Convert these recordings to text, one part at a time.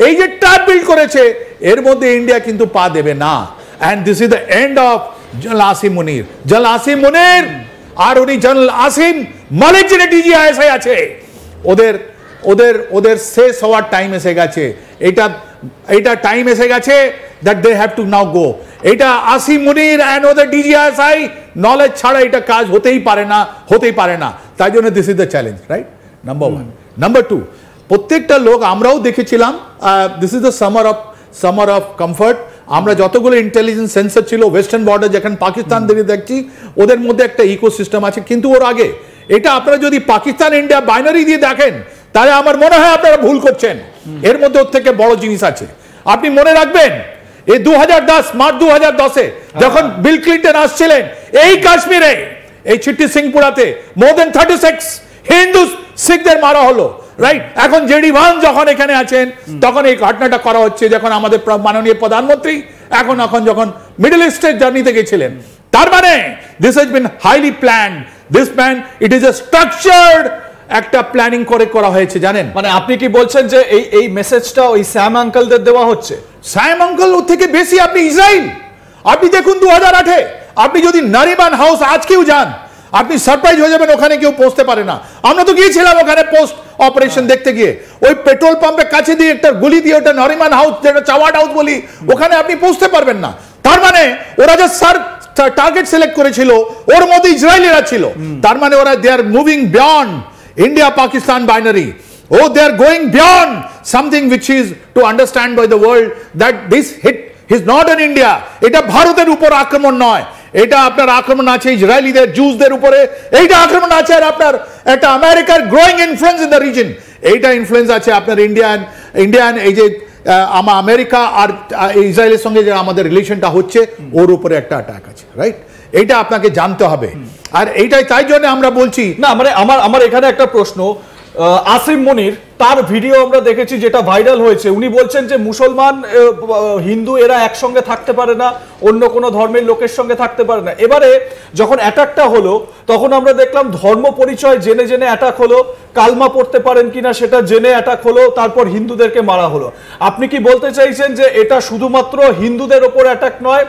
এই যে trap build করেছে এর মধ্যে ইন্ডিয়া কিন্তু পা দেবে না। And this is the end of general Asim Munir. General Asim Munir আর উনি জেনারেল আসিম মালিক যিনি ডিজিআইএসআই আছে, ওদের ওদের ওদের শেষ হওয়ার টাইম এসে গেছে। এটা টাইম এসে গেছে that they have to now go। এটা আসিম মুনির এন্ড ওদের ডিজিআইএসআই নলেজ ছাড়া এটা কাজ হতেই পারে না। তাই জন্য this is the challenge, right? Number 1। Number 2, প্রত্যেকটা লোক আমরাও দেখেছিলাম, this is the summer of comfort. আমরা যতগুলো ইন্টেলিজেন্স সেন্সর ছিল ওয়েস্টার্ন বর্ডার, যেখানে পাকিস্তান থেকে দেখছি ওদের মধ্যে একটা ইকোসিস্টেম আছে, কিন্তু ওর আগে এটা আপনারা যদি পাকিস্তান ইন্ডিয়া বাইনারি দিয়ে দেখেন তাহলে আমার মনে হয় আপনারা ভুল করছেন। এর মধ্যে ওর থেকে বড় জিনিস আছে। আপনি মনে রাখবেন এই 2010 মার্চ 2010-এ যখন বিল ক্লিন্টন আসছিলেন এই কাশ্মীরে, এই চিট্টি সিংপুরাতে মোর দেন 36 হিন্দু শিখদের মারা হলো, রাইট? এখন জেডি ভান যখন এখানে আছেন তখন এই ঘটনাটা করা হচ্ছে, যখন আমাদের মাননীয় প্রধানমন্ত্রী এখন যখন মিডল ইস্টের জার্নিতে গেছিলেন। তার মানে this has been highly planned. This man it is a structured একটা প্ল্যানিং করে করা হয়েছে, জানেন? মানে আপনি কি বলছেন যে এই মেসেজটা ওই স্যাম আঙ্কেলদের দেওয়া হচ্ছে? স্যাম আঙ্কেল ওর থেকে বেশি আপনি ইসরায়েল, আপনি দেখুন 2008-এ আপনি যদি নারিমান হাউস আজকেও যান আপনি সারপ্রাইজ হয়ে যাবেন, ওখানে কেউ পৌঁছতে পারে না। আমরা তো গিয়েছিলাম ওখানে পোস্ট অপারেশন দেখতে গিয়ে, ওই পেট্রোল পাম্পের কাছে দিয়ে একটা গুলি দিয়ে ওটা নারিমান হাউস, যেটা চাওয়ার্ড হাউস বলি, ওখানে আপনি পৌঁছতে পারবেন না। তার মানে ওরা যে টার্গেট সিলেক্ট করেছিল ওর মধ্যে ইসরায়েলিরা ছিল। তার মানে ওরা they are moving beyond India Pakistan binary. Oh, they are going beyond something which is to understand by the world that this hit is not in India. এটা ভারতের উপর আক্রমণ নয়, এটা আপনার আক্রমণ আছে ইসরায়েলিদের, জুসদের উপরে। এইটা আক্রমণ আছে আর আপনার একটা আমেরিকার growing influence in the reason. এইটা ইনফ্লুয়েন্স আছে আপনার ইন্ডিয়ান এই যে আমেরিকা আর ইসরায়েলের সঙ্গে যে আমাদের রিলেশনটা হচ্ছে ওর উপরে একটা অ্যাটাক আছে, রাইট? এইটা আপনাকে জানতে হবে। আর এইটাই তাই জন্য আমরা বলছি না, মানে আমার এখানে একটা প্রশ্ন। আসিম মুনির তার ভিডিও আমরা দেখেছি যেটা ভাইরাল হয়েছে, উনি বলছেন যে মুসলমান হিন্দু এরা একসঙ্গে থাকতে পারে না, অন্য কোনো ধর্মের লোকের সঙ্গে থাকতে পারে না। এবারে যখন অ্যাটাকটা হলো তখন আমরা দেখলাম ধর্ম পরিচয় জেনে অ্যাটাক হলো, কালমা পড়তে পারেন কিনা সেটা জেনে অ্যাটাক হলো, তারপর হিন্দুদেরকে মারা হলো। আপনি কি বলতে চাইছেন যে এটা শুধুমাত্র হিন্দুদের ওপর অ্যাটাক নয়,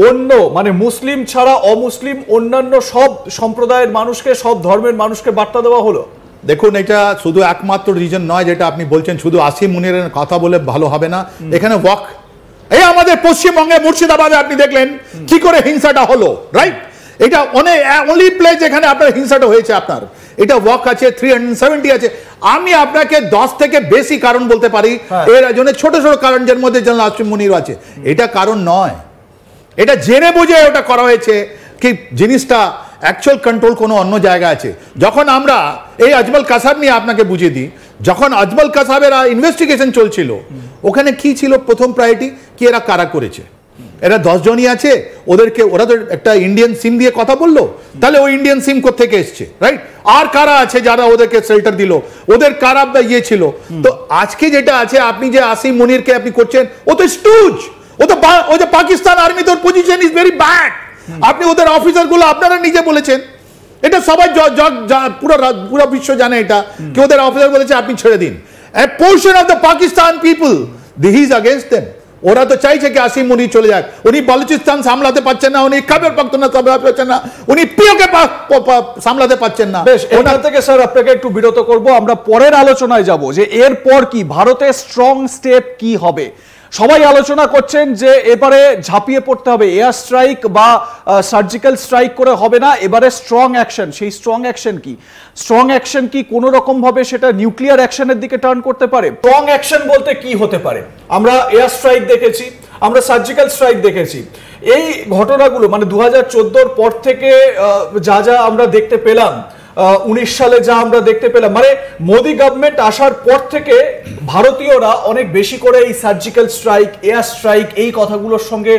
অন্য মানে মুসলিম ছাড়া অমুসলিম অন্যান্য সব সম্প্রদায়ের মানুষকে, সব ধর্মের মানুষকে বার্তা দেওয়া হলো? দেখুন, এটা শুধু একমাত্র রিজন নয় যেটা আপনি বলছেন, শুধু আসিম মুনিরের কথা বলে ভালো হবে না। এখানে ওয়াক, এই আমাদের পশ্চিমবঙ্গে মুর্শিদাবাদে আপনি দেখলেন কি করে হিংসাটা হলো, রাইট? এটা অনলি প্লেস যেখানে আপনার হিংসাটা হয়েছে আপনার। এটা ওয়াক আছে, 370 আছে। আমি আপনাকে 10 থেকে বেশি কারণ বলতে পারি, এর জন্য ছোট ছোট কারণ যার মধ্যে জেনারেল আসিম মুনির আছে। এটা কারণ নয়, এটা জেনে বুঝে ওটা করা হয়েছে। কি জিনিসটা অ্যাকচুয়াল কন্ট্রোল কোনো অন্য জায়গা আছে। যখন আমরা এই আজমল কাসাব নিয়ে আপনাকে বুঝিয়ে দিই, যখন আজমল কাসাবের ইনভেস্টিগেশন চলছিল ওখানে কি ছিল প্রথম প্রায়োরিটি, কি এরা কারা করেছে? এরা 10 জনই আছে, ওরা তো একটা ইন্ডিয়ান সিম দিয়ে কথা বললো, তাহলে ওই ইন্ডিয়ান সিম কোথেকে এসছে, রাইট? আর কারা আছে যারা ওদেরকে শেল্টার দিল, ওদের কারা ইয়ে ছিল? তো আজকে যেটা আছে, আপনি যে আসিম মুনিরকে আপনি করছেন, ও তো স্টুজ, ও যে পাকিস্তান আর্মি, তোর পজিশন ইজ ভেরি ব্যাড। আপনি ওদের অফিসার গুলো আপনারা নিজে বলেছেন, এটা সবাই পুরো বিশ্ব জানে এটা, কি ওদের অফিসার বলেছে আপনি ছেড়ে দিন। A portion of the Pakistan people he is against them. ওরা তো চাইছে কি আসিম মুনির চলে যাক। উনি বালুচিস্তান সামলাতে পারছেন না, উনি খাইবার পাখতুনখোয়া সামলাতে পারছেন না, উনি পিওকে সামলাতে পারছেন না। বেশ, ওনার থেকে স্যার আপনাকে একটু বিরত করব, আমরা পরের আলোচনায় যাব যে এরপর কি ভারতের স্ট্রং স্টেপ কি হবে। সবাই আলোচনা করছেন যে এবারে ঝাঁপিয়ে পড়তে হবে, এয়ার স্ট্রাইক বা সার্জিক্যাল স্ট্রাইক করে হবে না, এবারে স্ট্রং অ্যাকশন। সেই স্ট্রং অ্যাকশন কি? স্ট্রং অ্যাকশন কি কোনো রকম ভাবে সেটা নিউক্লিয়ার অ্যাকশনের দিকে টার্ন করতে পারে? স্ট্রং অ্যাকশন বলতে কি হতে পারে? আমরা এয়ার স্ট্রাইক দেখেছি, আমরা সার্জিক্যাল স্ট্রাইক দেখেছি। এই ঘটনাগুলো মানে 2014-র পর থেকে যা আমরা দেখতে পেলাম, 19 সালে যা আমরা দেখতে পেলাম, মানে মোদি গভর্নমেন্ট আসার পর থেকে ভারতীয়রা অনেক বেশি করে এই সার্জিক্যাল স্ট্রাইক, এয়ার স্ট্রাইক এই কথাগুলোর সঙ্গে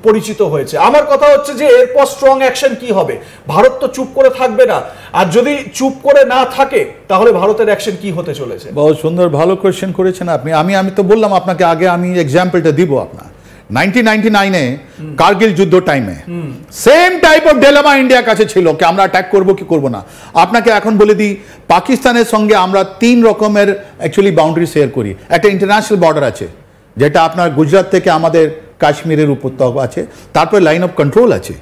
পরিচিত হয়েছে। আমার কথা হচ্ছে যে এরপর স্ট্রং অ্যাকশন কি হবে? ভারত তো চুপ করে থাকবে না, আর যদি চুপ করে না থাকে তাহলে ভারতের অ্যাকশন কি হতে চলেছে? বহুত সুন্দর, ভালো কোয়েশ্চেন করেছেন আপনি। আমি তো বললাম আপনাকে আগে, আমি এক্সাম্পলটা দিব আপনার। 1999-এ কার্গিল যুদ্ধ টাইমে সেম টাইপ অফ ডিলেমা ইন্ডিয়ার কাছে ছিল কি আমরা অ্যাটাক করব কি করব না। আপনাকে এখন বলে দিই, পাকিস্তানের সঙ্গে আমরা 3 রকমের অ্যাকচুয়ালি বাউন্ডারি শেয়ার করি। একটা ইন্টারন্যাশনাল বর্ডার আছে, যেটা আপনার গুজরাট থেকে আমাদের কাশ্মীরের উপত্যকা আছে, তারপরে লাইন অফ কন্ট্রোল আছে,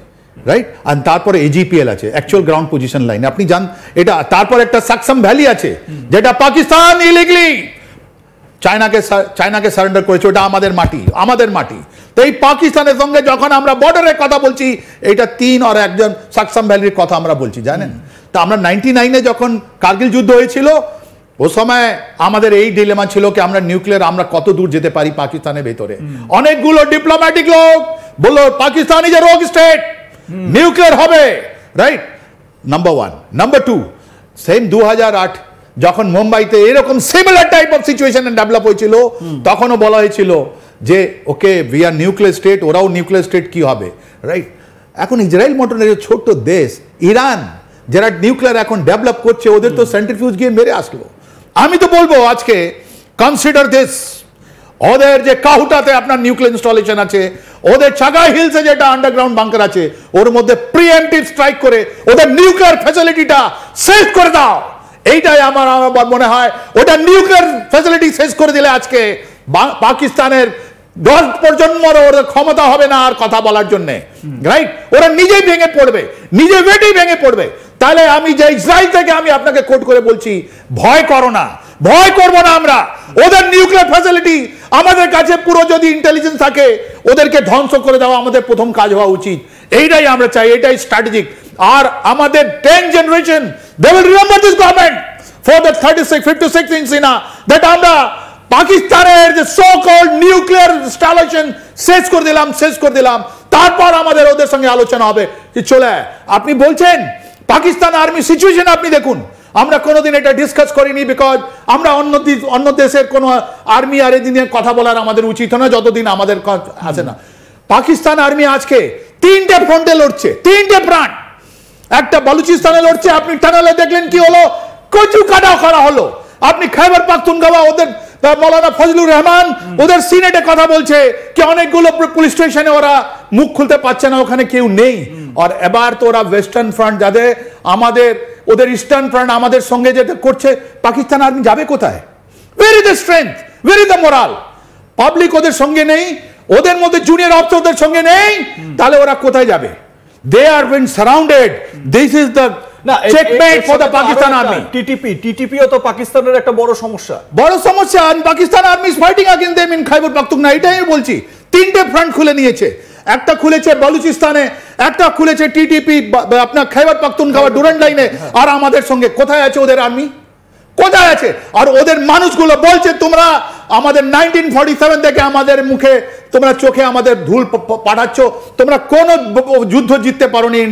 রাইট, আর তারপরে এজিপিএল আছে, অ্যাকচুয়াল গ্রাউন্ড পজিশন লাইন, আপনি জান এটা। তারপর একটা সাকসাম ভ্যালি আছে, যেটা পাকিস্তান ইলিগলি চায়নাকে সারেন্ডার করেছে, ওটা আমাদের মাটি। তো এই পাকিস্তানের সঙ্গে যখন আমরা বর্ডারের কথা বলছি, এটা 3 আর একজন সাকসাম ভ্যালির কথা আমরা বলছি, জানেন। তো আমরা 99-এ যখন কার্গিল যুদ্ধ হয়েছিল, ও সময় আমাদের এই ডিলেমা ছিল কি আমরা নিউক্লিয়ার আমরা কত দূর যেতে পারি পাকিস্তানের ভেতরে। অনেকগুলো ডিপ্লোম্যাটিক লোক বললো পাকিস্তান ইজ এ রোগ স্টেট, নিউক্লিয়ার হবে, রাইট, নাম্বার 1। নাম্বার 2, সেম 2008 যখন মুম্বাইতে এরকম similar type of situation develop হয়েছিল, তখনও বলা হয়েছিল যে okay we are nuclear state, ওরাও নিউক্লিয়ার স্টেট কি হবে, রাইট। এখন ইসরায়েল মতন ছোট্ট দেশ ইরান, যারা নিউক্লিয়ার এখন ডেভেলপ করছে, ওদের তো সেন্ট্রিফিউজ গিয়ে মেরে আসলো। আমি তো বলবো আজকে কনসিডার দিস, ওদের যে কাহুটাতে আপনার নিউক্লিয়ার ইনস্টলেশন আছে, ওদের চাগাই হিলসে যেটা আন্ডারগ্রাউন্ড বাংকার আছে, ওর মধ্যে প্রিএমপ্টিভ স্ট্রাইক করে ওদের নিউক্লিয়ার ফ্যাসিলিটিটা শেষ করে দাও। এইটাই আমার মনে হয়, ওটা নিউক্লিয়ার ফ্যাসিলিটি শেষ করে দিলে আজকে পাকিস্তানের 10 প্রজন্মর ওদের ক্ষমতা হবে না আর কথা বলার জন্য, রাইট। ওরা নিজেই ভেঙে পড়বে, নিজে বেটেই ভেঙে পড়বে। তাহলে আমি যে ইসরায়েল থেকে আমি আপনাকে কোট করে বলছি, ভয় করো না, ভয় করবো না আমরা। ওদের নিউক্লিয়ার ফ্যাসিলিটি আমাদের কাছে পুরো যদি ইন্টেলিজেন্স থাকে, ওদেরকে ধ্বংস করে দেওয়া আমাদের প্রথম কাজ হওয়া উচিত। এইটাই আমরা চাই, এটাই স্ট্র্যাটেজিক। আর আমাদের 10 generation they will remember this government for the 56 ইঞ্চিনা that আমরা পাকিস্তানের যে সো কল্ড নিউক্লিয়ার ইনস্টলেশন শেষ করে দিলাম। তারপর আমাদের ওদের সঙ্গে আলোচনা হবে যে চলে। আপনি বলছেন পাকিস্তান আর্মি সিচুয়েশন আপনি দেখুন, আমরা কোনোদিন এটা ডিসকাস করিনি, বিকজ আমরা অন্য দেশের কোনো আর্মি আর এদিনে কথা বলার আমাদের উচিত না যতদিন আমাদের আছে না। পাকিস্তান আর্মি আজকে 3টে ফ্রন্টে লড়ছে, 3টে ফ্রন্ট। একটা বালুচিস্তানে লড়ছে, আপনি টানেলে দেখলেন কি হলো, কচু কাটা করা হলো। আপনি খাইবার পাখতুনখোয়া, ওদের মৌলানা ফজলুর রহমান ওদের সিনেটে কথা বলছে কি অনেকগুলো পুলিশ স্টেশনে ওরা মুখ খুলতে পারছে না, ওখানে কেউ নেই। আর এবার তো ওরা ওয়েস্টার্ন ফ্রন্ট যাদের ওদের ইস্টার্ন ফ্রন্ট আমাদের সঙ্গে যেতে করছে, পাকিস্তান আর্মি যাবে কোথায়? Where is the strength, where is the moral? Public ওদের সঙ্গে নেই, ওদের মধ্যে জুনিয়র অফিসার ওদের সঙ্গে নেই, তাহলে ওরা কোথায় যাবে? They are being surrounded. This is the checkmate for the Pakistan army. TTPও তো পাকিস্তানের একটা বড় সমস্যা। Pakistan army is fighting against them in Khyber Pakhtunkhwa. এটাই আমি বলছি, 3টে ফ্রন্ট খুলে নিয়েছে। একটা খুলেছে বালুচিস্তানে, একটা খুলেছে টিটিপি আপনার খাইবার পাখতুনখোয়া ডুরান্ড লাইনে। আর আমাদের সঙ্গে কোথায় আছে ওদের আর্মি? কোথায় আছে? আর ওদের মানুষগুলো বলছে তোমরা আমাদের 1947 থেকে আমাদের মুখে তোমরা চোখে আমাদের ধুল পাঠাচ্ছ, তোমরা কোন যুদ্ধ জিততে পারোনি।